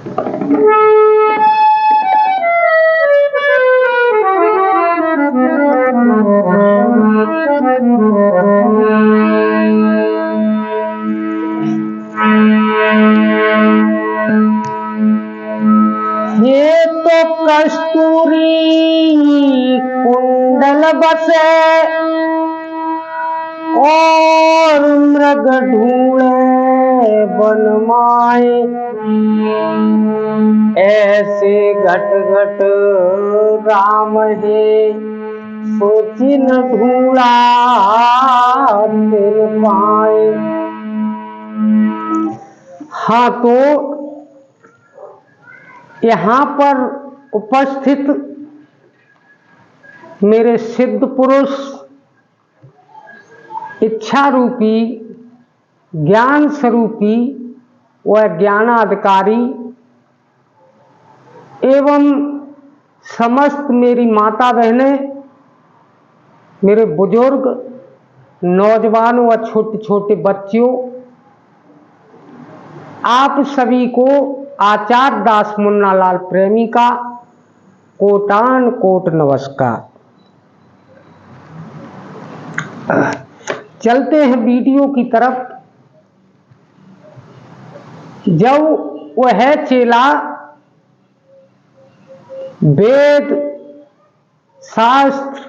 ये तो कस्तूरी कुंडल बसे और मृग ढूंढे बनमाए, ऐसे घट घट राम है सोची न ढूंढा तिल पाए। हाँ, तो यहाँ पर उपस्थित मेरे सिद्ध पुरुष, इच्छा रूपी, ज्ञान स्वरूपी व ज्ञानाधिकारी एवं समस्त मेरी माता बहनें, मेरे बुजुर्ग, नौजवान व छोटे छोटे बच्चों, आप सभी को आचार्य दास मुन्नालाल प्रेमी का कोटान कोट नमस्कार। चलते हैं वीडियो की तरफ। जब वह चेला वेद, शास्त्र,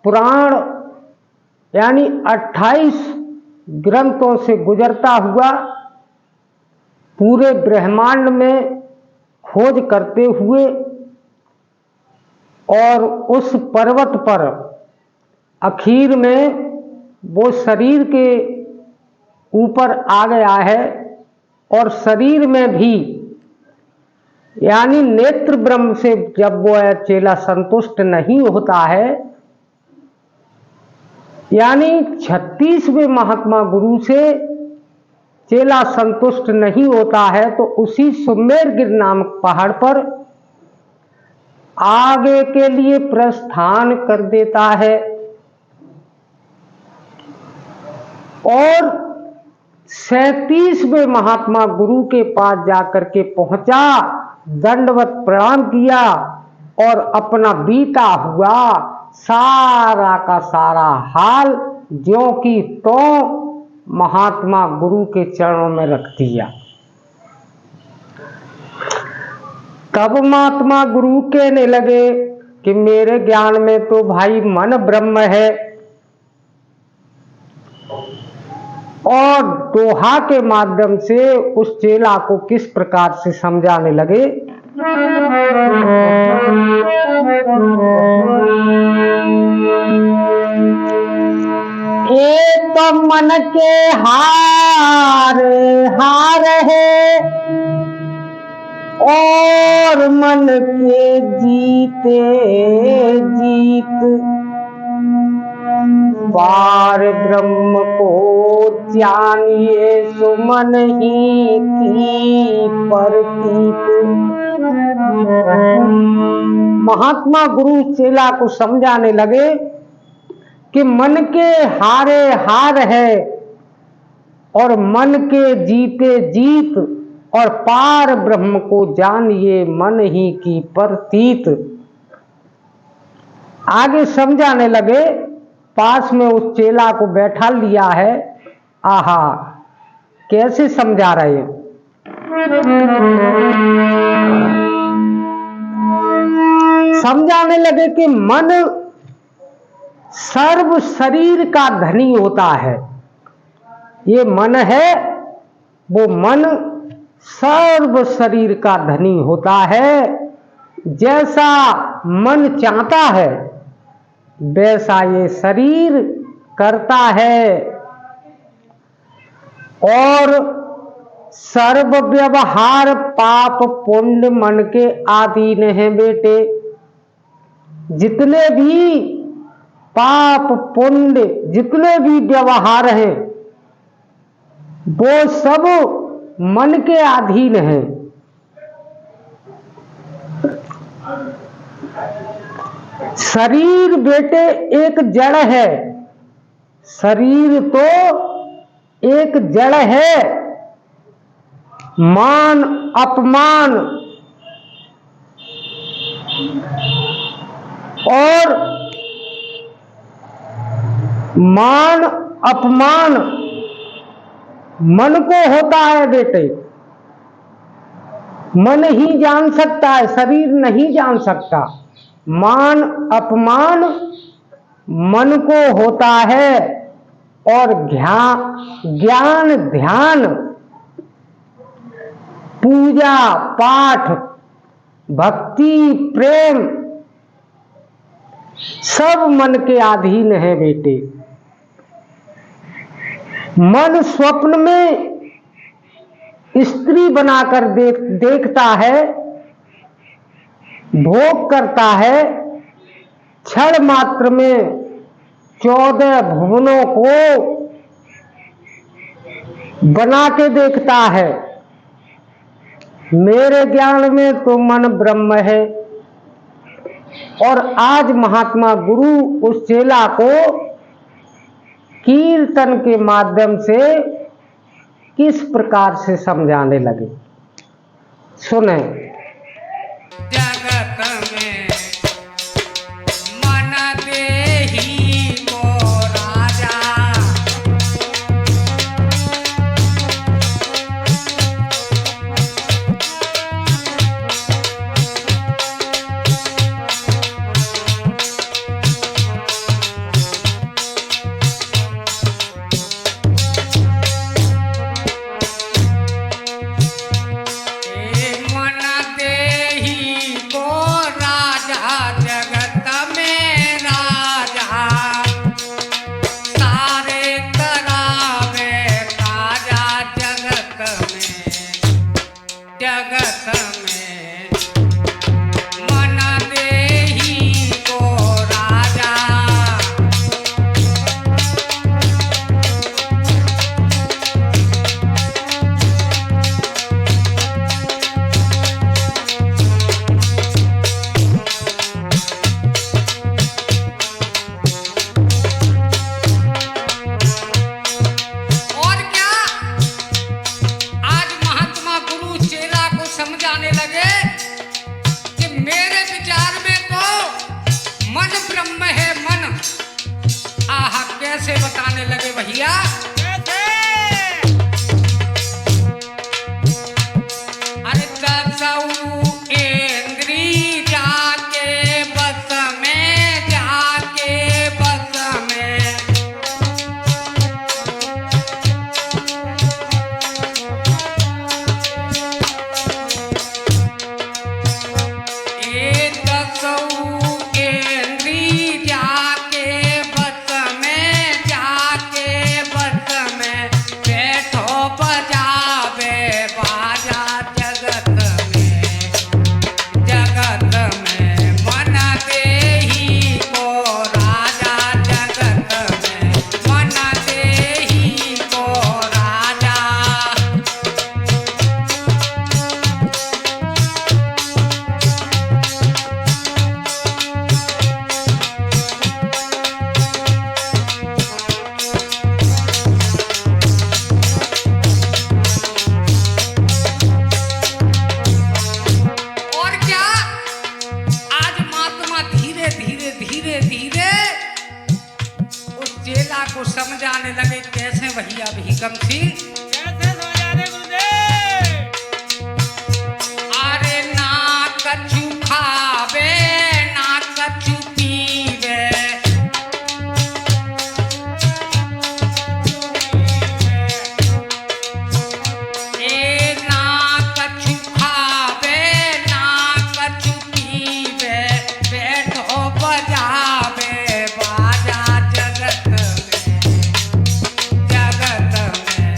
पुराण यानी 28 ग्रंथों से गुजरता हुआ पूरे ब्रह्मांड में खोज करते हुए और उस पर्वत पर आखिर में वो शरीर के ऊपर आ गया है, और शरीर में भी यानी नेत्र ब्रह्म से जब वो चेला संतुष्ट नहीं होता है, यानी 36वें महात्मा गुरु से चेला संतुष्ट नहीं होता है, तो उसी सुमेरगिर नामक पहाड़ पर आगे के लिए प्रस्थान कर देता है और 37वें महात्मा गुरु के पास जाकर के पहुंचा, दंडवत प्रणाम किया और अपना बीता हुआ सारा का सारा हाल ज्यों की तो महात्मा गुरु के चरणों में रख दिया। तब महात्मा गुरु कहने लगे कि मेरे ज्ञान में तो भाई मन ब्रह्म है, और दोहा के माध्यम से उस चेला को किस प्रकार से समझाने लगे। ये तो मन के हार हार है और मन के जीते जीत, पार ब्रह्म को जानिए सुमन ही की प्रतीत। महात्मा गुरु चेला को समझाने लगे कि मन के हारे हार है और मन के जीते जीत, और पार ब्रह्म को जानिए मन ही की प्रतीत। आगे समझाने लगे, पास में उस चेला को बैठा लिया है। आहा, कैसे समझा रहे हैं। समझाने लगे कि मन सर्व शरीर का धनी होता है। ये मन है, वो मन सर्व शरीर का धनी होता है। जैसा मन चाहता है वैसा ये शरीर करता है, और सर्व व्यवहार पाप पुण्य मन के अधीन है बेटे। जितने भी पाप पुण्य, जितने भी व्यवहार हैं, वो सब मन के अधीन है। शरीर बेटे एक जड़ है, शरीर तो एक जड़ है। मान अपमान और मान अपमान मन को होता है बेटे। मन ही जान सकता है, शरीर नहीं जान सकता। मान अपमान मन को होता है और ज्ञान ध्यान पूजा पाठ भक्ति प्रेम सब मन के अधीन है बेटे। मन स्वप्न में स्त्री बनाकर देखता है, भोग करता है, क्षण मात्र में 14 भुवनों को बना के देखता है। मेरे ज्ञान में तो मन ब्रह्म है। और आज महात्मा गुरु उस चेला को कीर्तन के माध्यम से किस प्रकार से समझाने लगे, सुने। जगत में मन देहि को राजा, कैसे बताने लगे भैया। अरे दसऊ इंद्री जाके बस में, जाके बस में, ये दसऊ इंद्री जाके बस में, जाके बस में, बैठो बजावे बाजा जगत में, जगत में मन देहि को राजा, जगत में मन देहि को राजा। और क्या, आज महात्मा धीरे धीरे धीरे धीरे उस चेला को समझाने लगे। कैसे भैया भीकम सिंह? कैसे समझाने गुरुदेव? अरे ना कछु खावे ना कछु पीवे, ए ना कछु खावे ना कछु पीवे, बैठो बजावे बाजा जगत में, जगत में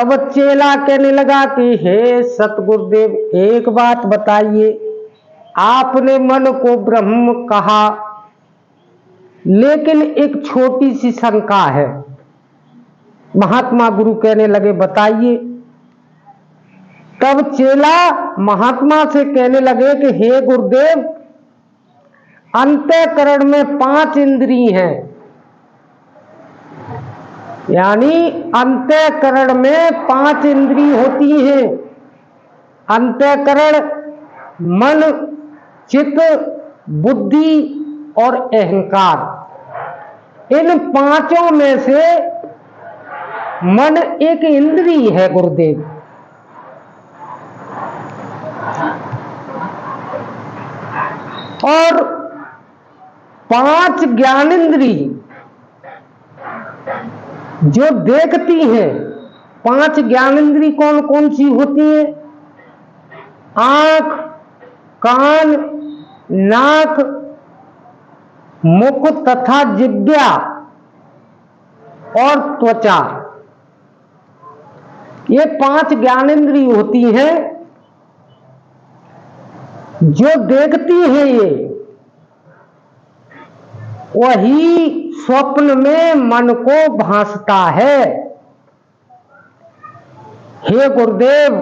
तब चेला कहने लगा कि हे सतगुरुदेव, एक बात बताइए, आपने मन को ब्रह्म कहा, लेकिन एक छोटी सी शंका है। महात्मा गुरु कहने लगे बताइए। तब चेला महात्मा से कहने लगे कि हे गुरुदेव, अंतःकरण में 5 इंद्रिय हैं, यानी अंतःकरण में 5 इंद्रिय होती हैं। अंतःकरण मन, चित्त, बुद्धि और अहंकार। इन 5 में से मन एक इंद्रिय है गुरुदेव। और 5 ज्ञानेंद्रिय जो देखती हैं। 5 ज्ञानेंद्रिय कौन कौन सी होती हैं? आंख, कान, नाक, मुख तथा जिह्वा और त्वचा। ये 5 ज्ञानेंद्रिय होती हैं जो देखती हैं। ये वही स्वप्न में मन को भासता है। हे गुरुदेव,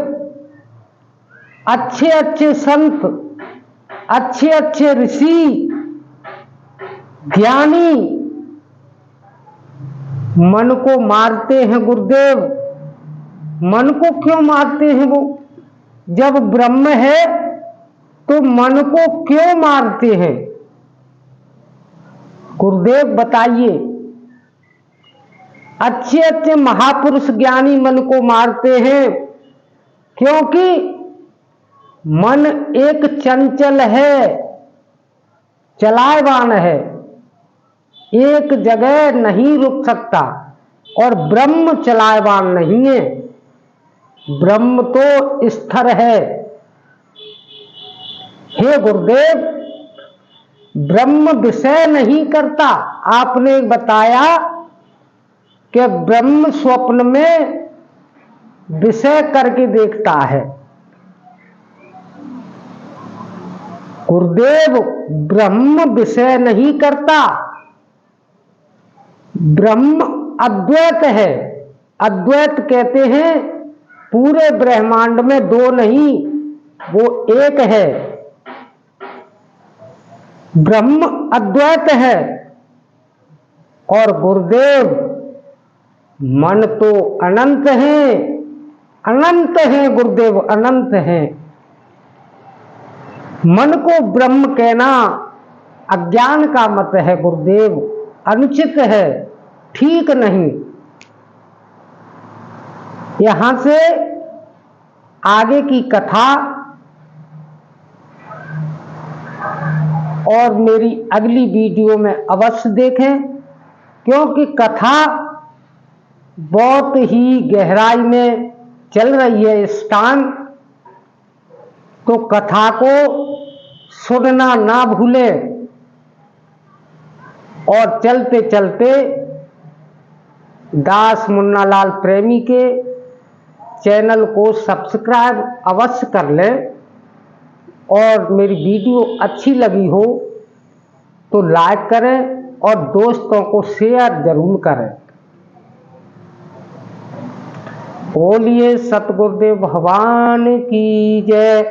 अच्छे अच्छे संत, अच्छे अच्छे ऋषि, ज्ञानी मन को मारते हैं गुरुदेव। मन को क्यों मारते हैं वो? जब ब्रह्म है तो मन को क्यों मारते हैं गुरुदेव बताइए। अच्छे अच्छे महापुरुष ज्ञानी मन को मारते हैं क्योंकि मन एक चंचल है, चलायमान है, एक जगह नहीं रुक सकता। और ब्रह्म चलायमान नहीं है, ब्रह्म तो स्थिर है। हे गुरुदेव, ब्रह्म विषय नहीं करता। आपने बताया कि ब्रह्म स्वप्न में विषय करके देखता है। गुरुदेव, ब्रह्म विषय नहीं करता। ब्रह्म अद्वैत है। अद्वैत कहते हैं पूरे ब्रह्मांड में 2 नहीं, वो एक है। ब्रह्म अद्वैत है। और गुरुदेव, मन तो अनंत है, अनंत है गुरुदेव, अनंत है। मन को ब्रह्म कहना अज्ञान का मत है गुरुदेव, अनुचित है, ठीक नहीं। यहां से आगे की कथा और मेरी अगली वीडियो में अवश्य देखें, क्योंकि कथा बहुत ही गहराई में चल रही है इस टाइम। तो कथा को सुनना ना भूलें और चलते चलते दास मुन्नालाल प्रेमी के चैनल को सब्सक्राइब अवश्य कर लें। और मेरी वीडियो अच्छी लगी हो तो लाइक करें और दोस्तों को शेयर जरूर करें। बोलिए सतगुरुदेव भगवान की जय।